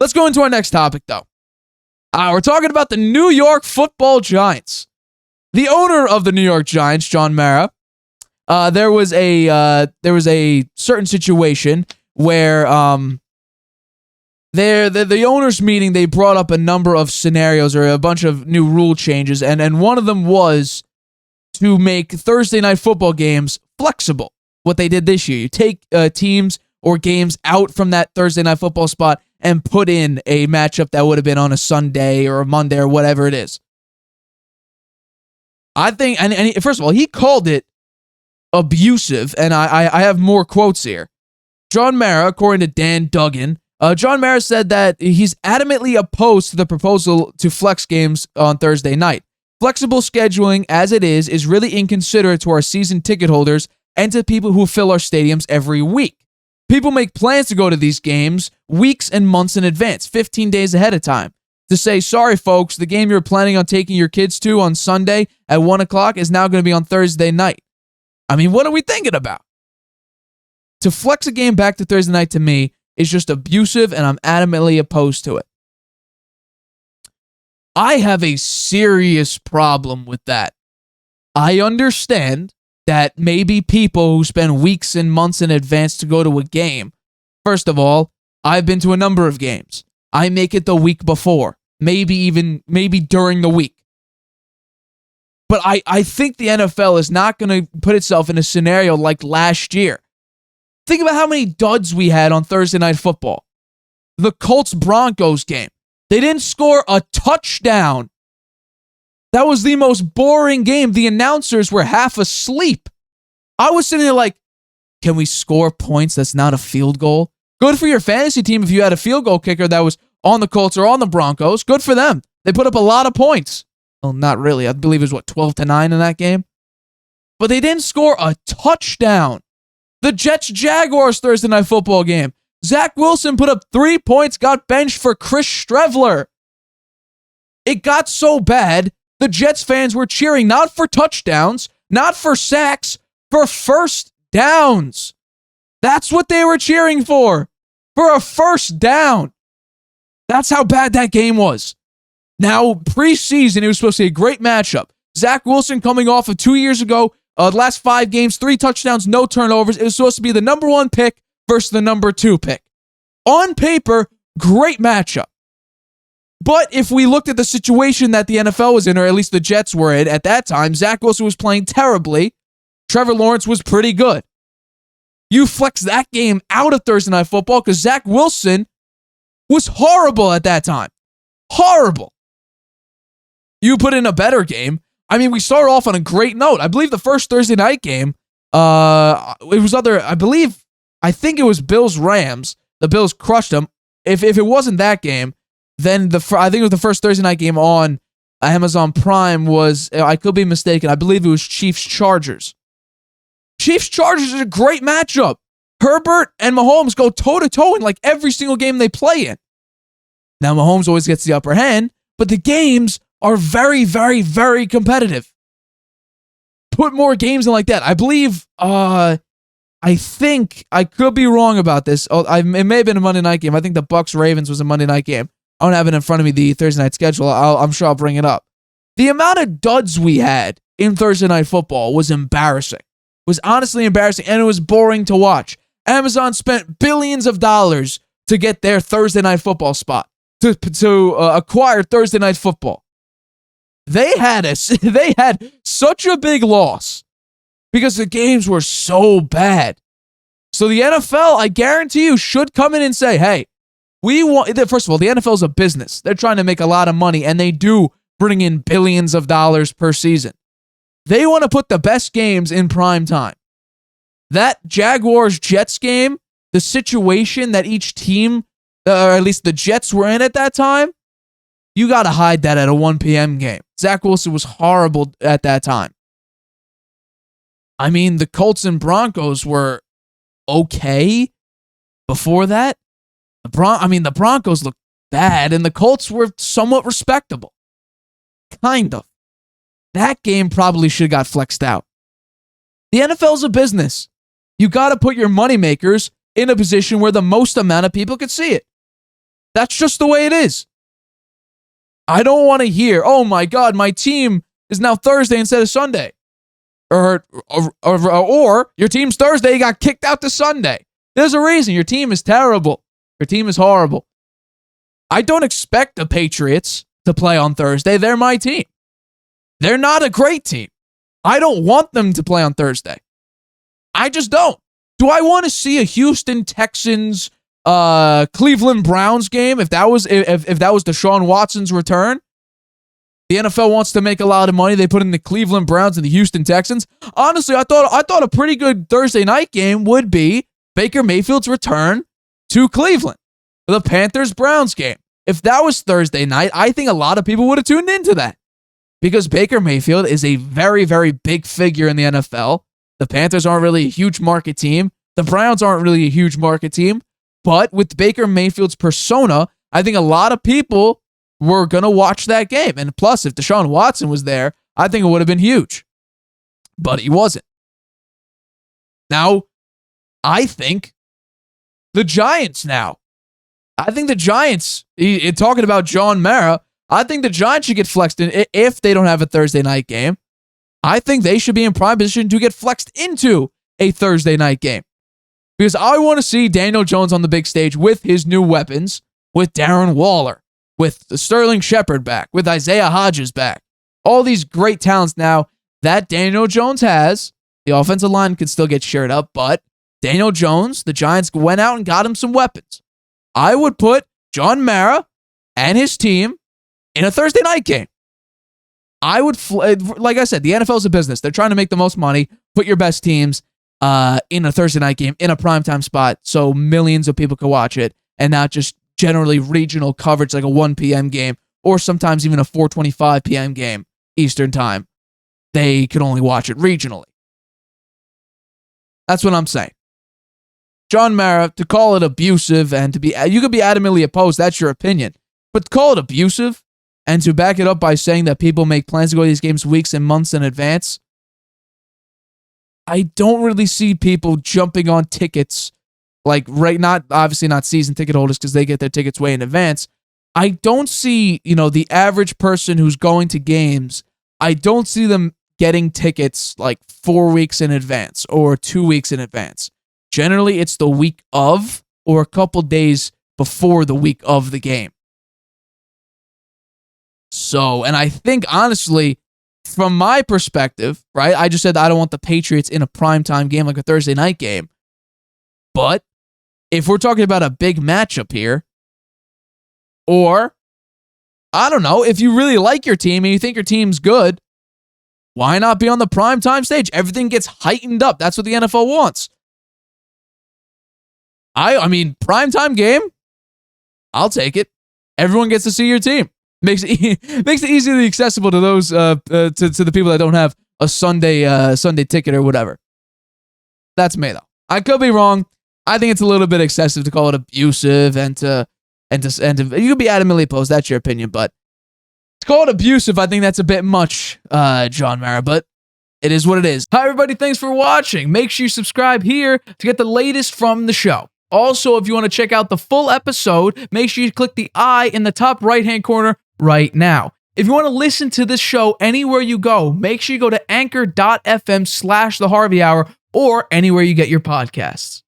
Let's go into our next topic, though. We're talking about the New York Football Giants. The owner of the New York Giants, John Mara, there was a certain situation where the owners' meeting, they brought up a number of scenarios or a bunch of new rule changes, and one of them was to make Thursday night football games flexible. What they did this year, you take teams or games out from that Thursday night football spot and put in a matchup that would have been on a Sunday or a Monday or whatever it is. I think, and first of all, he called it abusive, and I have more quotes here. John Mara, according to Dan Duggan, John Mara said that he's adamantly opposed to the proposal to flex games on Thursday night. Flexible scheduling, as it is really inconsiderate to our season ticket holders and to people who fill our stadiums every week. People make plans to go to these games weeks and months in advance, 15 days ahead of time. To say, sorry, folks, the game you're planning on taking your kids to on Sunday at 1 o'clock is now going to be on Thursday night. I mean, what are we thinking about? To flex a game back to Thursday night, to me, is just abusive, and I'm adamantly opposed to it. I have a serious problem with that. I understand that maybe people who spend weeks and months in advance to go to a game, first of all, I've been to a number of games. I make it the week before, maybe during the week. But I think the NFL is not going to put itself in a scenario like last year. Think about how many duds we had on Thursday Night Football. The Colts-Broncos game. They didn't score a touchdown. That was the most boring game. The announcers were half asleep. I was sitting there like, can we score points that's not a field goal? Good for your fantasy team if you had a field goal kicker that was on the Colts or on the Broncos. Good for them. They put up a lot of points. Well, not really. I believe it was, 12-9 in that game? But they didn't score a touchdown. The Jets-Jaguars Thursday Night Football game. Zach Wilson put up 3 points, got benched for Chris Streveler. It got so bad, the Jets fans were cheering not for touchdowns, not for sacks, for first downs. That's what they were cheering for a first down. That's how bad that game was. Now, preseason, it was supposed to be a great matchup. Zach Wilson coming off of 2 years ago, the last 5 games, 3 touchdowns, no turnovers. It was supposed to be the number 1 pick versus the number 2 pick. On paper, great matchup. But if we looked at the situation that the NFL was in, or at least the Jets were in at that time, Zach Wilson was playing terribly. Trevor Lawrence was pretty good. You flex that game out of Thursday Night Football because Zach Wilson was horrible at that time. Horrible. You put in a better game. I mean, we started off on a great note. I believe the first Thursday night game, I think it was Bills-Rams. The Bills crushed them. If it wasn't that game, then I think it was the first Thursday night game on Amazon Prime was, I could be mistaken, I believe it was Chiefs-Chargers. Chiefs-Chargers is a great matchup. Herbert and Mahomes go toe-to-toe in like every single game they play in. Now, Mahomes always gets the upper hand, but the games are very, very, very competitive. Put more games in like that. I believe, I think, I could be wrong about this. It may have been a Monday night game. I think the Bucs-Ravens was a Monday night game. I don't have it in front of me, the Thursday night schedule. I'm sure I'll bring it up. The amount of duds we had in Thursday night football was embarrassing. It was honestly embarrassing, and it was boring to watch. Amazon spent billions of dollars to get their Thursday night football spot, to acquire Thursday night football. They had such a big loss because the games were so bad. So the NFL, I guarantee you, should come in and say, hey, first of all, the NFL is a business. They're trying to make a lot of money, and they do bring in billions of dollars per season. They want to put the best games in prime time. That Jaguars-Jets game, the situation that each team, or at least the Jets were in at that time, you got to hide that at a 1 p.m. game. Zach Wilson was horrible at that time. I mean, the Colts and Broncos were okay before that. The Broncos looked bad, and the Colts were somewhat respectable. Kind of. That game probably should have got flexed out. The NFL's a business. You got to put your moneymakers in a position where the most amount of people could see it. That's just the way it is. I don't want to hear, oh my God, my team is now Thursday instead of Sunday. Or your team's Thursday, you got kicked out to Sunday. There's a reason. Your team is terrible. Your team is horrible. I don't expect the Patriots to play on Thursday. They're my team. They're not a great team. I don't want them to play on Thursday. I just don't. Do I want to see a Houston Texans, Cleveland Browns game if that was Deshaun Watson's return? The NFL wants to make a lot of money. They put in the Cleveland Browns and the Houston Texans. Honestly, I thought a pretty good Thursday night game would be Baker Mayfield's return to Cleveland. The Panthers-Browns game. If that was Thursday night, I think a lot of people would have tuned into that. Because Baker Mayfield is a very, very big figure in the NFL. The Panthers aren't really a huge market team. The Browns aren't really a huge market team. But with Baker Mayfield's persona, I think a lot of people were going to watch that game. And plus, if Deshaun Watson was there, I think it would have been huge. But he wasn't. Now, I think the Giants now. I think the Giants, talking about John Mara, I think the Giants should get flexed in if they don't have a Thursday night game. I think they should be in prime position to get flexed into a Thursday night game. Because I want to see Daniel Jones on the big stage with his new weapons, with Darren Waller, with Sterling Shepard back, with Isaiah Hodges back. All these great talents now that Daniel Jones has. The offensive line could still get shared up, but Daniel Jones, the Giants went out and got him some weapons. I would put John Mara and his team in a Thursday night game. I would, like I said, the NFL is a business. They're trying to make the most money. Put your best teams in a Thursday night game in a primetime spot so millions of people can watch it and not just generally regional coverage like a 1 p.m. game or sometimes even a 4:25 p.m. game Eastern time. They could only watch it regionally. That's what I'm saying. John Mara, to call it abusive and you could be adamantly opposed, that's your opinion. But to call it abusive and to back it up by saying that people make plans to go to these games weeks and months in advance, I don't really see people jumping on tickets obviously not season ticket holders because they get their tickets way in advance. I don't see, the average person who's going to games, I don't see them getting tickets like 4 weeks in advance or 2 weeks in advance. Generally, it's the week of or a couple days before the week of the game. So, and I think, honestly, from my perspective, right, I just said I don't want the Patriots in a primetime game like a Thursday night game. But if we're talking about a big matchup here, or, I don't know, if you really like your team and you think your team's good, why not be on the primetime stage? Everything gets heightened up. That's what the NFL wants. I mean, primetime game, I'll take it. Everyone gets to see your team. Makes it easily accessible to those to the people that don't have a Sunday ticket or whatever. That's me though. I could be wrong. I think it's a little bit excessive to call it abusive and to you could be adamantly opposed. That's your opinion, but to call it abusive, I think that's a bit much, John Mara. But it is what it is. Hi everybody, thanks for watching. Make sure you subscribe here to get the latest from the show. Also, if you want to check out the full episode, make sure you click the I in the top right-hand corner right now. If you want to listen to this show anywhere you go, make sure you go to anchor.fm/The Harvey Hour or anywhere you get your podcasts.